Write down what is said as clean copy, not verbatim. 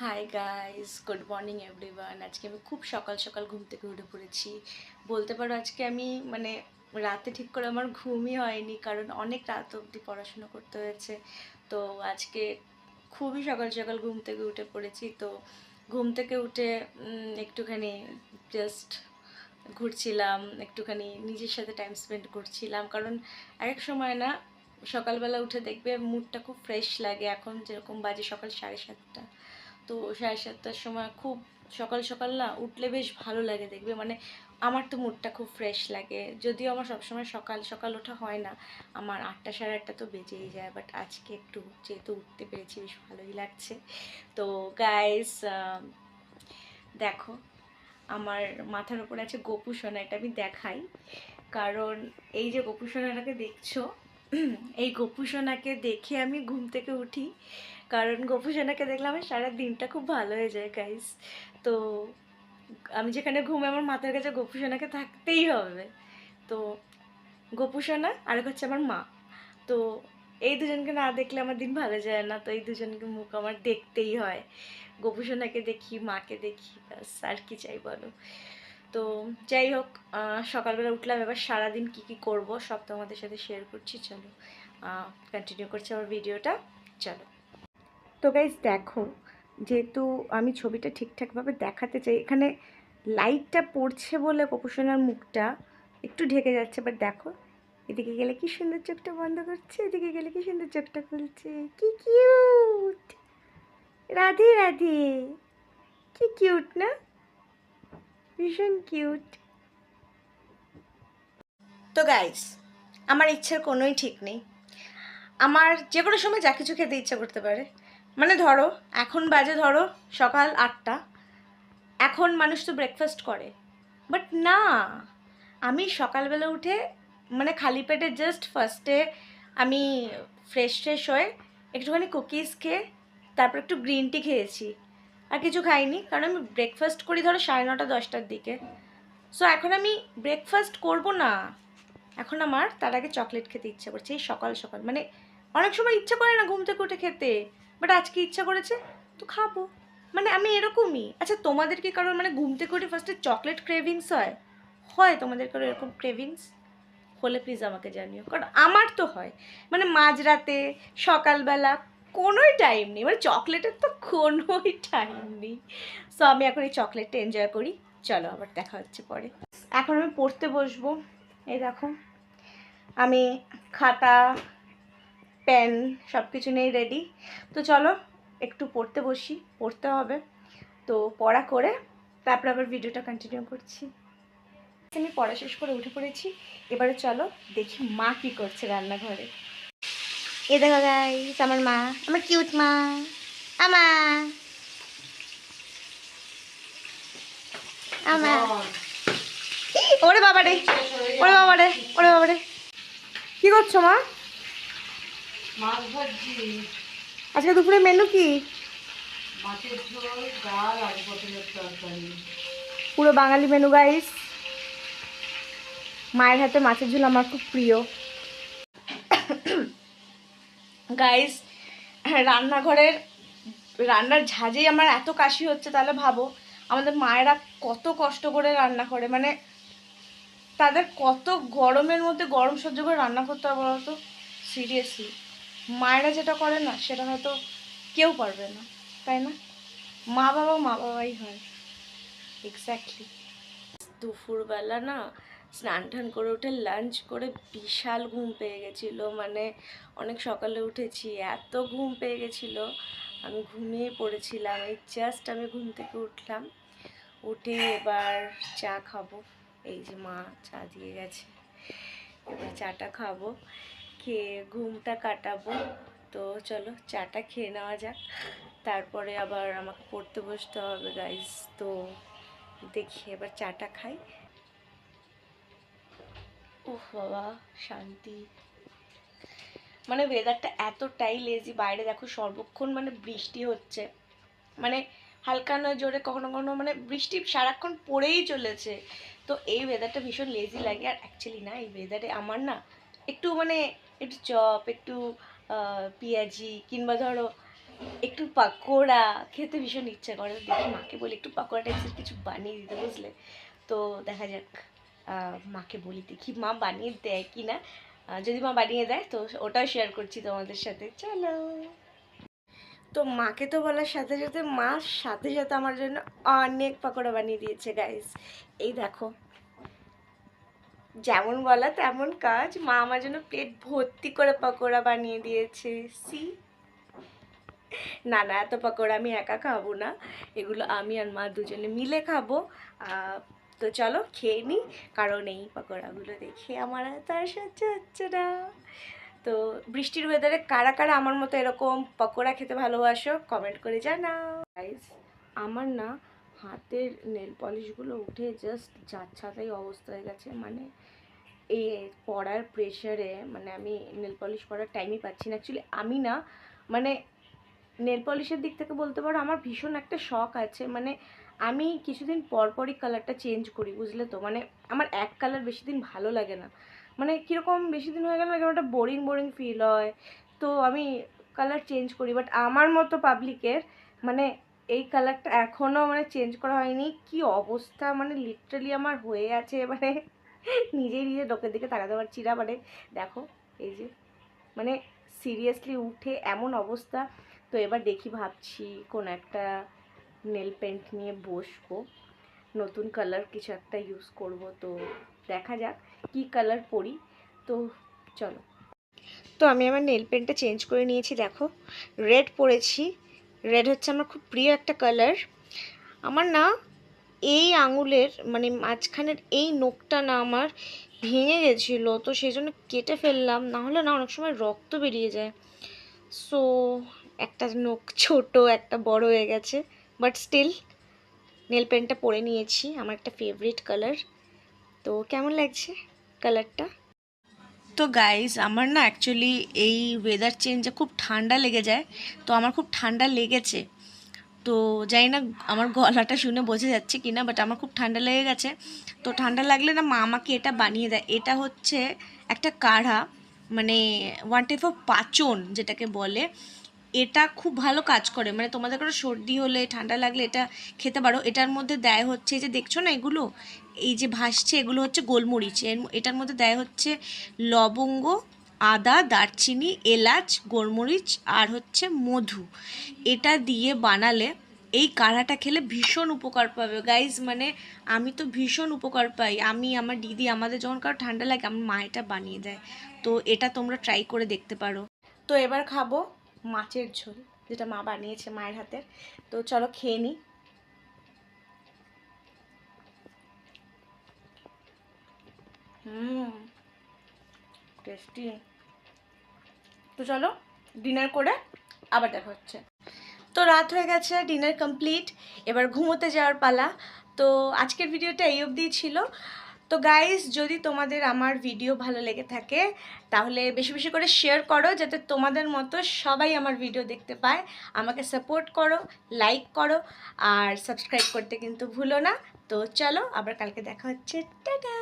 Hi guys, good morning everyone. আজকে আমি খুব সকাল সকাল ঘুম থেকে উঠে পড়েছি। বলতে পারো আজকে আমি রাতে ঠিক করে আমার ঘুমই হয়নি, কারণ অনেক রাত অবধি পড়াশুনো করতে হয়েছে। তো আজকে খুবই সকাল সকাল ঘুম থেকে উঠে পড়েছি। তো ঘুম থেকে উঠে একটুখানি জাস্ট ঘুরছিলাম, একটুখানি নিজের সাথে টাইম স্পেন্ড করছিলাম। কারণ এক সময় না, সকালবেলা উঠে দেখবে মুডটা খুব ফ্রেশ লাগে। এখন যেরকম বাজে সকাল 7:30, তো 7:30টার সময় খুব সকাল সকাল না উঠলে বেশ ভালো লাগে দেখবে। আমার তো মুডটা খুব ফ্রেশ লাগে। যদিও আমার সবসময় সকাল সকাল ওঠা হয় না, আমার 8টা 8:30 তো বেজেই যায়। বাট আজকে একটু যেহেতু উঠতে পেরেছি বেশ ভালোই লাগছে। তো গাইস, দেখো আমার মাথার উপরে আছে গোপু সোনা, এটা আমি দেখাই। কারণ এই যে গোপু সোনাটাকে দেখছো, এই গোপু সোনাকে দেখে আমি ঘুম থেকে উঠি। কারণ গোপু সোনাকে দেখলে আমার সারা দিনটা খুব ভালো হয়ে যায় গাইস। তো আমি যেখানে ঘুমে আমার মাথার কাছে গোপু সোনাকে থাকতেই হবে। তো গোপু সোনা আর হচ্ছে আমার মা। তো এই দুজনকে না দেখলে আমার দিন ভালো যায় না। তো এই দুজনকে মুখ আমার দেখতেই হয়। গোপু সোনাকে দেখি, মাকে দেখি, ব্যাস আর কি চাই বলো। তো যাই হোক, সকালবেলা উঠলাম, এবার সারাদিন কি কি করব সব তোমাদের সাথে শেয়ার করছি। চলো কন্টিনিউ করছি আমার ভিডিওটা, চলো। তো গাইজ দেখো, যেহেতু আমি ছবিটা ঠিকঠাকভাবে দেখাতে চাই, এখানে লাইটটা পড়ছে বলে গোপুসোনার মুখটা একটু ঢেকে যাচ্ছে। বাট দেখো, এদিকে গেলে কি সুন্দর চোখটা বন্ধ করছে, এদিকে গেলে কি সুন্দর চোখটা খুলছে, কি কিউট! রাধে রাধে, কি কিউট না, ভীষণ কিউট। তো গাইস, আমার ইচ্ছের কোনোই ঠিক নেই। আমার যে কোনো সময় যা কিছু খেতে ইচ্ছা করতে পারে। ধরো এখন বাজে ধরো সকাল 8টা, এখন মানুষ তো ব্রেকফাস্ট করে। বাট না, আমি সকালবেলা উঠে খালি পেটে জাস্ট ফার্স্টে আমি ফ্রেশ ফ্রেশ হয়ে একটুখানি কুকিজ খেয়ে তারপর একটু গ্রিন টি খেয়েছি। আর কিছু খাইনি, কারণ আমি ব্রেকফাস্ট করি ধরো 9:30 10টার দিকে। সো এখন আমি ব্রেকফাস্ট করব না, এখন আমার তার আগে চকলেট খেতে ইচ্ছা করছে। এই সকাল সকাল অনেক সময় ইচ্ছা করে না ঘুম থেকে উঠে খেতে, বাট আজকে ইচ্ছা করেছে তো খাবো। আমি এরকমই। আচ্ছা, তোমাদের কি কারোর ঘুম থেকে উঠে ফার্স্টে চকলেট ক্রেভিংস হয়? হয় তোমাদের কারো এরকম ক্রেভিংস? হলে প্লিজ আমাকে জানিও, কারণ আমার তো হয়। মাঝরাতে, সকালবেলা, কোনোই টাইম নেই, চকলেটের তো কোনোই টাইম নেই। সো আমি এখন এই চকলেটটা এনজয় করি। চলো, আবার দেখা হচ্ছে পরে। এখন আমি পড়তে বসবো। এই দেখো, আমি খাতা পেন সব কিছু নেই রেডি। তো চলো একটু পড়তে বসি, পড়তে হবে। তো পড়া করে তারপর আবার ভিডিওটা কন্টিনিউ করছি। আমি পড়া শেষ করে উঠে পড়েছি। এবারে চলো দেখি মা কি করছে রান্নাঘরে। এ দেখো গাইস, আমার মা, আমার কিউট মা, আমার আমার ওরে বাবা রে, ওরে বাবা রে, ওরে বাবা রে। কি করছো মা? মাছ ভাজি। আজকে দুপুরে মেনু কি? মাছের ঝোল, ডাল, আলু পটলের তরকারি। পুরো বাঙালি মেনু গাইস। মায়ের হাতে মাছের ঝোল আমার খুব প্রিয় গাইস। রান্নাঘরের রান্নার ঝাঁজেই আমার এত কাশি হচ্ছে, তাহলে ভাবো আমাদের মায়েরা কত কষ্ট করে রান্না করে। তাদের কত গরমের মধ্যে গরম সহ্য করে রান্না করতে হবে বলো তো। সিরিয়াসলি, মায়েরা যেটা করে না সেটা হয়তো কেউ পারবে না, তাই না? মা বাবাই হয়। এক্স্যাক্টলি। দুপুরবেলা না স্নান টান করে উঠে লাঞ্চ করে বিশাল ঘুম পেয়ে গেছিলো। অনেক সকালে উঠেছি, এত ঘুম পেয়ে গেছিলো, আমি ঘুমিয়ে পড়েছিলাম। এই জাস্ট আমি ঘুম থেকে উঠলাম, উঠে এবার চা খাবো। এই যে মা চা দিয়ে গেছে, এবার চাটা খাবো, খেয়ে ঘুমটা কাটাবো। তো চলো চাটা খেয়ে নেওয়া যাক, তারপরে আবার আমাকে পড়তে বসতে হবে গাইজ। তো দেখি এবার চাটা খাই। উফ বাবা, শান্তি। ওয়েদারটা এতটাই লেজি, বাইরে দেখো সর্বক্ষণ বৃষ্টি হচ্ছে। হালকা নয় জোরে, কখনো কখনো বৃষ্টি সারাক্ষণ পড়েই চলেছে। তো এই ওয়েদারটা ভীষণ লেজি লাগে। আর অ্যাকচুয়ালি না, এই ওয়েদারে আমার না একটু একটু চপ, একটু পেঁয়াজি, কিংবা ধরো একটু পাকোড়া খেতে ভীষণ ইচ্ছা করে, দেখি মাকে বলি একটু পাকোড়া টাইপের কিছু বানিয়ে দিতে, বুঝলে? তো দেখা যাক, মাকে বলি দেখি মা বানিয়ে দেয় কি না। যদি মা বানিয়ে দেয় তো ওটাও শেয়ার করছি তোমাদের সাথে, চলো। তো মাকে তো বলার সাথে সাথে মা সাথে সাথে আমার জন্য অনেক পাকোড়া বানিয়ে দিয়েছে গাইস। এই দেখো, যেমন বলা তেমন কাজ, মা আমার জন্য পেট ভর্তি করে পাকোড়া বানিয়ে দিয়েছে। সি, না না, এত পাকোড়া আমি একা খাবো না, এগুলো আমি আর মা দুজনে মিলে খাবো। তো চলো খেয়ে নিই, কারণ এই পাকোড়াগুলো দেখে আমার আর তার সহ্য হচ্ছে না। তো বৃষ্টির ওয়েদারে কারা কারা আমার মতো এরকম পকোড়া খেতে ভালোবাসো কমেন্ট করে জানাও গাইস। আমার না হাতের নেল পলিশগুলো উঠে জাস্ট যাচ্ছাতাই অবস্থা হয়ে গেছে, মানে এই পড়ার প্রেশারে মানে আমি নেল পলিশ পরার টাইমই পাচ্ছি না। অ্যাকচুয়ালি আমি না, মানে নেল পলিশের দিক থেকে বলতে পারো আমার ভীষণ একটা শখ আছে, মানে আমি কিছুদিন পর পরই কালারটা চেঞ্জ করি, বুঝলে তো? মানে আমার এক কালার বেশি দিন ভালো লাগে না, মানে কীরকম বেশি দিন হয়ে গেলে না কেমন একটা বোরিং বোরিং ফিল হয়, তো আমি কালার চেঞ্জ করি। বাট আমার মতো পাবলিকের মানে এই কালারটা এখনও মানে চেঞ্জ করা হয়নি, কি অবস্থা মানে লিটারালি আমার হয়ে আছে, মানে নিজেই নিজে লোকের দিকে তাকাতে পারছি না। মানে দেখো এই যে, মানে সিরিয়াসলি উঠে এমন অবস্থা। তো এবার দেখি, ভাবছি কোন একটা নেল পেন্ট নিয়ে বসবো, নতুন কালার কিছু একটা ইউজ করব। তো দেখা যাক কি কালার পরি। তো চলো, তো আমি আমার নেল পেন্টটা চেঞ্জ করে নিয়েছি, দেখো রেড পরেছি। রেড হচ্ছে আমার খুব প্রিয় একটা কালার। আমার না এই আঙুলের মানে মাঝখানের এই নখটা না আমার ভেঙে গেছিলো, তো সেই জন্য কেটে ফেললাম, না হলে না অনেক সময় রক্ত বেরিয়ে যায়। সো একটা নখ ছোট একটা বড় হয়ে গেছে, বাট স্টিল নেল পেন্টটা পরে নিয়েছি, আমার একটা ফেভারিট কালার। তো কেমন লাগছে কালারটা? তো গাইজ আমার না অ্যাকচুয়ালি এই ওয়েদার চেঞ্জে খুব ঠান্ডা লেগে যায়, তো আমার খুব ঠান্ডা লেগেছে। তো জানি না আমার গলাটা শুনে বোঝা যাচ্ছে কি না, বাট আমার খুব ঠান্ডা লেগে গেছে। তো ঠান্ডা লাগলে না মা আমাকে এটা বানিয়ে দেয়। এটা হচ্ছে একটা কাঢ়া, মানে ওয়ান টাইপ অফ পাচন যেটাকে বলে। এটা খুব ভালো কাজ করে, মানে তোমাদের কোনো সর্দি হলে ঠান্ডা লাগলে এটা খেতে পারো। এটার মধ্যে দেয় হচ্ছে, এই যে দেখছো না এগুলো, এই যে ভাসছে এগুলো হচ্ছে গোলমরিচ। এটার মধ্যে দেয় হচ্ছে লবঙ্গ, আদা, দারচিনি, এলাচ, গোলমরিচ আর হচ্ছে মধু। এটা দিয়ে বানালে এই কাঢ়াটা খেলে ভীষণ উপকার পাবে গাইজ, মানে আমি তো ভীষণ উপকার পাই। আমি, আমার দিদি, আমাদের যখন কারো ঠান্ডা লাগে আমার মা এটা বানিয়ে দেয়। তো এটা তোমরা ট্রাই করে দেখতে পারো। তো এবার খাবো মাছের ঝোল, যেটা মা বানিয়েছে মায়ের হাতের। তো চলো খেয়ে নিই। টেস্টি। তো চলো ডিনার করে আবার দেখা হচ্ছে। তো রাত হয়ে গেছে, ডিনার কমপ্লিট, এবার ঘুমোতে যাওয়ার পালা। তো আজকের ভিডিওটা এই অবধি ছিল। তো গাইস, যদি তোমাদের আমার ভিডিও ভালো লেগে থাকে তাহলে বেশি বেশি করে শেয়ার করো, যাতে তোমাদের মতো সবাই আমার ভিডিও দেখতে পায়। আমাকে সাপোর্ট করো, লাইক করো, আর সাবস্ক্রাইব করতে কিন্তু ভুলো না। তো চলো আবার কালকে দেখা হচ্ছে, টাটা।